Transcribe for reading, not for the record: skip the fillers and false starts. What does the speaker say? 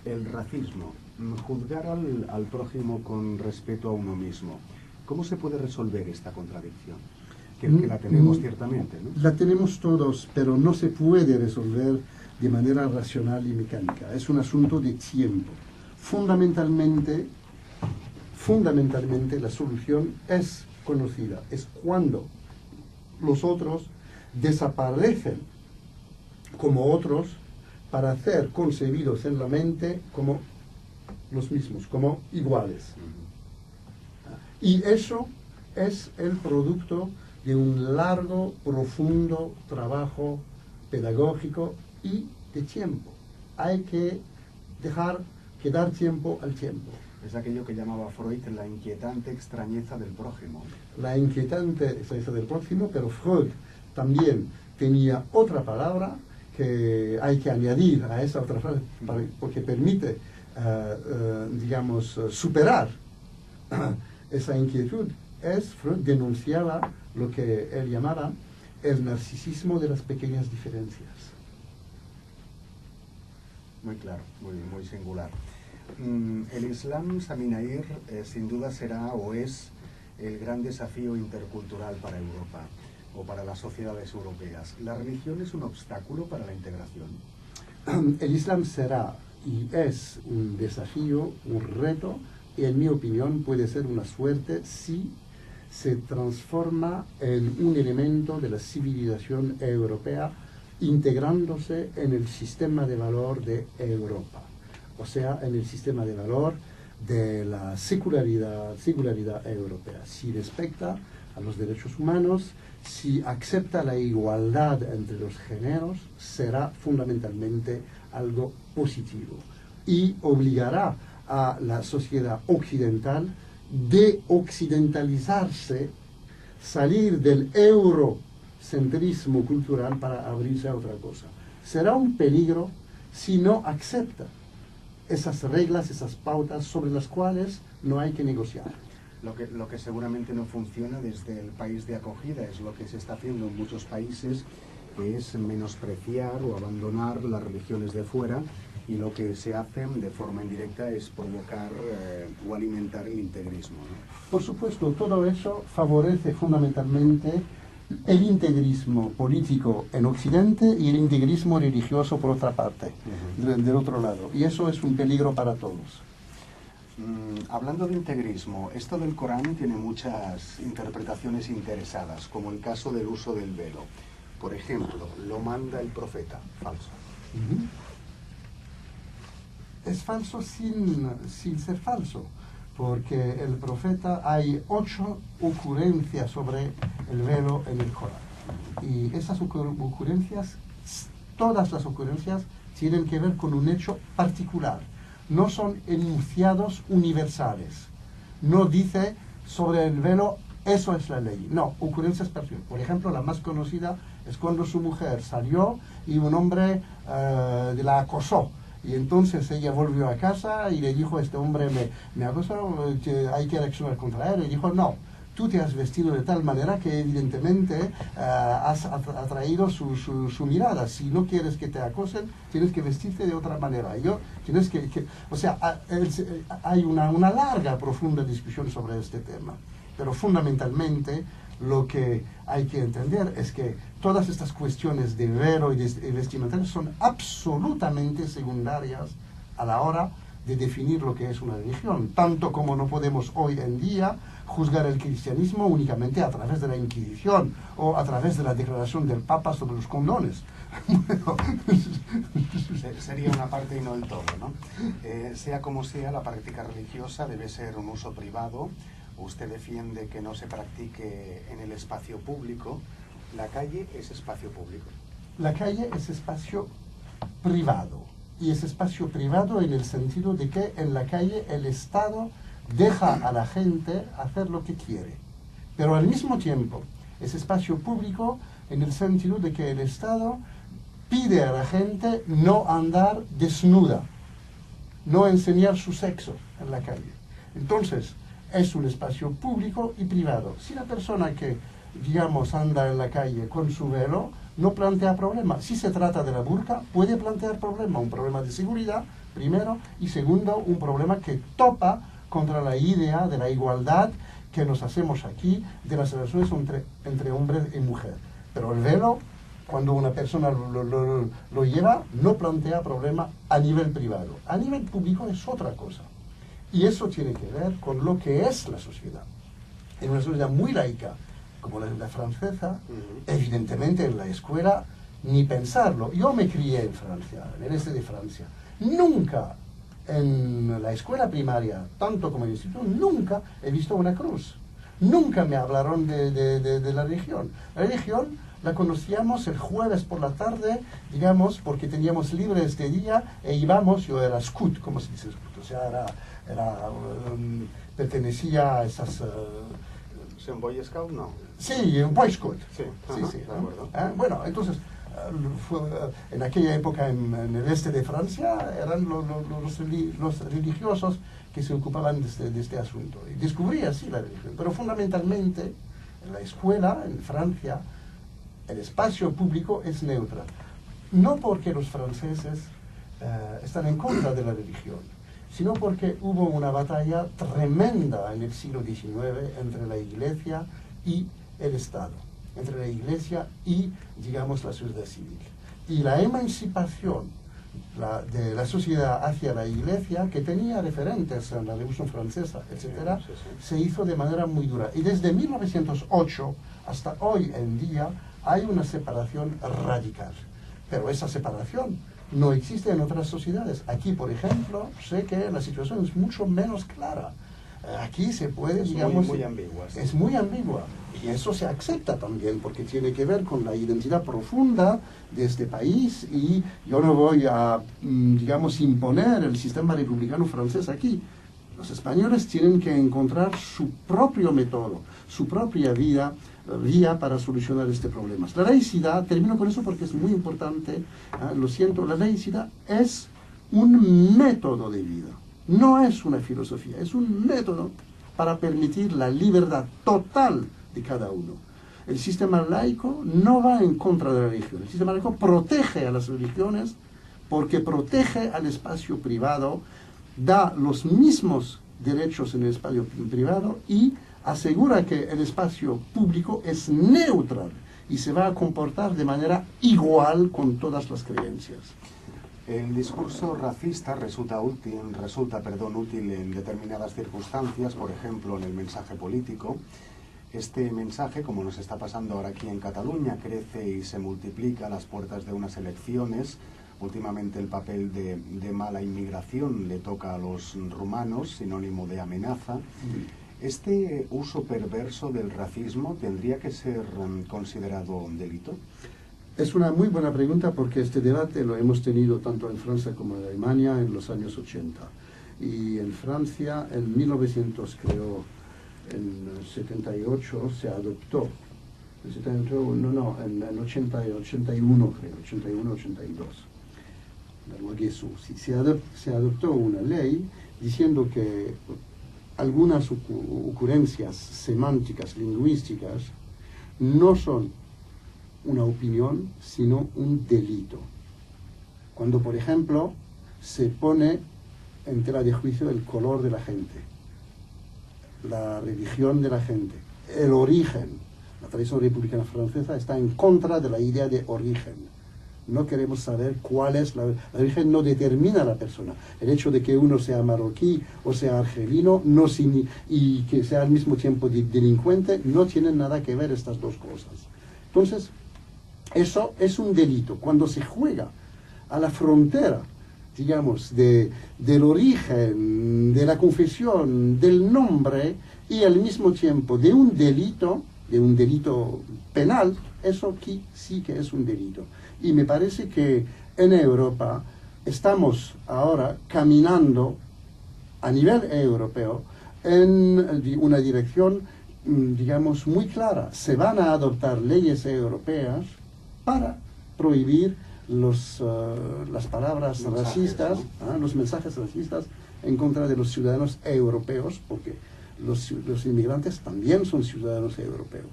El racismo, juzgar al prójimo con respeto a uno mismo. ¿Cómo se puede resolver esta contradicción? Que la tenemos ciertamente, ¿no? La tenemos todos, pero no se puede resolver de manera racional y mecánica. Es un asunto de tiempo. Fundamentalmente la solución es conocida. Es cuando los otros desaparecen como otros para ser concebidos en la mente como los mismos, como iguales. Y eso es el producto de un largo, profundo trabajo pedagógico y de tiempo. Hay que dar tiempo al tiempo. Es aquello que llamaba Freud la inquietante extrañeza del prójimo. La inquietante extrañeza del prójimo, pero Freud también tenía otra palabra que hay que añadir a esa otra frase, porque permite, digamos, superar esa inquietud. Freud denunciaba lo que él llamaba el narcisismo de las pequeñas diferencias. Muy claro, muy singular. El Islam, Saminair, sin duda será o es el gran desafío intercultural para Europa o para las sociedades europeas. ¿La religión es un obstáculo para la integración? El Islam será y es un desafío, un reto, y en mi opinión puede ser una suerte si se transforma en un elemento de la civilización europea integrándose en el sistema de valor de Europa, o sea, en el sistema de valor de la secularidad europea. Si respeta a los derechos humanos, si acepta la igualdad entre los géneros, será fundamentalmente algo positivo y obligará a la sociedad occidental de occidentalizarse, salir del eurocentrismo cultural para abrirse a otra cosa. Será un peligro si no acepta esas reglas, esas pautas sobre las cuales no hay que negociar. Lo que seguramente no funciona desde el país de acogida es lo que se está haciendo en muchos países, que es menospreciar o abandonar las religiones de fuera, y lo que se hace de forma indirecta es provocar o alimentar el integrismo, ¿no? Por supuesto, todo eso favorece fundamentalmente el integrismo político en Occidente y el integrismo religioso por otra parte, del otro lado. Y eso es un peligro para todos. Hablando de integrismo, esto del Corán tiene muchas interpretaciones interesadas, como el caso del uso del velo. Por ejemplo, lo manda el profeta, falso. Es falso sin ser falso, porque el profeta, hay 8 ocurrencias sobre el velo en el Corán. Y esas ocurrencias, todas las ocurrencias, tienen que ver con un hecho particular. No son enunciados universales. No dice sobre el velo, eso es la ley. No, ocurrencias particulares. Por ejemplo, la más conocida es cuando su mujer salió y un hombre la acosó. Y entonces ella volvió a casa y le dijo, este hombre me acosó, hay que reaccionar contra él. Y dijo, no, tú te has vestido de tal manera que evidentemente has atraído su mirada. Si no quieres que te acosen, tienes que vestirte de otra manera. O sea, hay una larga, profunda discusión sobre este tema. Pero fundamentalmente lo que hay que entender es que todas estas cuestiones de velo y de vestimenta son absolutamente secundarias a la hora de definir lo que es una religión, tanto como no podemos hoy en día juzgar el cristianismo únicamente a través de la Inquisición o a través de la declaración del Papa sobre los condones. Sería una parte y no el todo, ¿no? Sea como sea, la práctica religiosa debe ser un uso privado. Usted defiende que no se practique en el espacio público. ¿La calle es espacio público? La calle es espacio privado. Y es espacio privado en el sentido de que en la calle el Estado deja a la gente hacer lo que quiere. Pero al mismo tiempo es espacio público en el sentido de que el Estado pide a la gente no andar desnuda, no enseñar su sexo en la calle. Entonces, es un espacio público y privado. Si la persona que, digamos, anda en la calle con su velo, no plantea problema. Si se trata de la burka, puede plantear problema, un problema de seguridad, primero, y segundo, un problema que topa contra la idea de la igualdad que nos hacemos aquí de las relaciones entre hombre y mujer. Pero el velo, cuando una persona lo lleva, no plantea problema a nivel privado. A nivel público es otra cosa. Y eso tiene que ver con lo que es la sociedad. En una sociedad muy laica, como la francesa, evidentemente en la escuela, ni pensarlo. Yo me crié en Francia, en el este de Francia. Nunca en la escuela primaria, tanto como en el instituto, nunca he visto una cruz. Nunca me hablaron de la religión. La religión la conocíamos el jueves por la tarde, digamos, porque teníamos libres de día e íbamos, yo era scout, ¿cómo se dice scout? O sea, pertenecía a esas... ¿Un Boy Scout? No. Sí, un Boy Scout. Sí, sí, sí. De acuerdo. Bueno, entonces, en aquella época en el este de Francia eran los religiosos que se ocupaban de este asunto. Y descubrí así la religión. Pero fundamentalmente, en la escuela, en Francia, el espacio público es neutral. No porque los franceses están en contra de la religión, sino porque hubo una batalla tremenda en el siglo XIX entre la Iglesia y el Estado, entre la Iglesia y, digamos, la sociedad civil. Y la emancipación de la sociedad hacia la Iglesia, que tenía referentes en la Revolución Francesa, etc., se hizo de manera muy dura. Y desde 1908 hasta hoy en día hay una separación radical. Pero esa separación no existe en otras sociedades. Aquí, por ejemplo, sé que la situación es mucho menos clara. Aquí se puede, digamos... muy ambigua. Sí. Es muy ambigua. Y eso se acepta también, porque tiene que ver con la identidad profunda de este país, y yo no voy a, digamos, imponer el sistema republicano francés aquí. Los españoles tienen que encontrar su propio método, su propia vía para solucionar este problema. La laicidad, termino con eso porque es muy importante, lo siento, la laicidad es un método de vida, no es una filosofía, es un método para permitir la libertad total de cada uno. El sistema laico no va en contra de la religión, el sistema laico protege a las religiones porque protege al espacio privado, da los mismos derechos en el espacio privado y asegura que el espacio público es neutral y se va a comportar de manera igual con todas las creencias. El discurso racista resulta útil en determinadas circunstancias, por ejemplo en el mensaje político. Este mensaje, como nos está pasando ahora aquí en Cataluña, crece y se multiplica a las puertas de unas elecciones. Últimamente el papel de mala inmigración le toca a los rumanos, sinónimo de amenaza. ¿Este uso perverso del racismo tendría que ser considerado un delito? Es una muy buena pregunta porque este debate lo hemos tenido tanto en Francia como en Alemania en los años 80. Y en Francia, en 1900, creo, en 78, se adoptó. En 80, 81, creo, 81, 82. Se adoptó una ley diciendo que algunas ocurrencias semánticas, lingüísticas, no son una opinión, sino un delito. Cuando, por ejemplo, se pone en tela de juicio el color de la gente, la religión de la gente, el origen. La tradición republicana francesa está en contra de la idea de origen. No queremos saber cuál es la origen, no determina a la persona. El hecho de que uno sea marroquí o sea argelino y que sea al mismo tiempo delincuente, no tienen nada que ver estas dos cosas. Entonces, eso es un delito. Cuando se juega a la frontera, digamos, del origen, de la confesión, del nombre y al mismo tiempo de un delito penal, eso aquí sí que es un delito. Y me parece que en Europa estamos ahora caminando a nivel europeo en una dirección, digamos, muy clara. Se van a adoptar leyes europeas para prohibir las palabras racistas, ¿no? Los mensajes racistas en contra de los ciudadanos europeos, porque los inmigrantes también son ciudadanos europeos.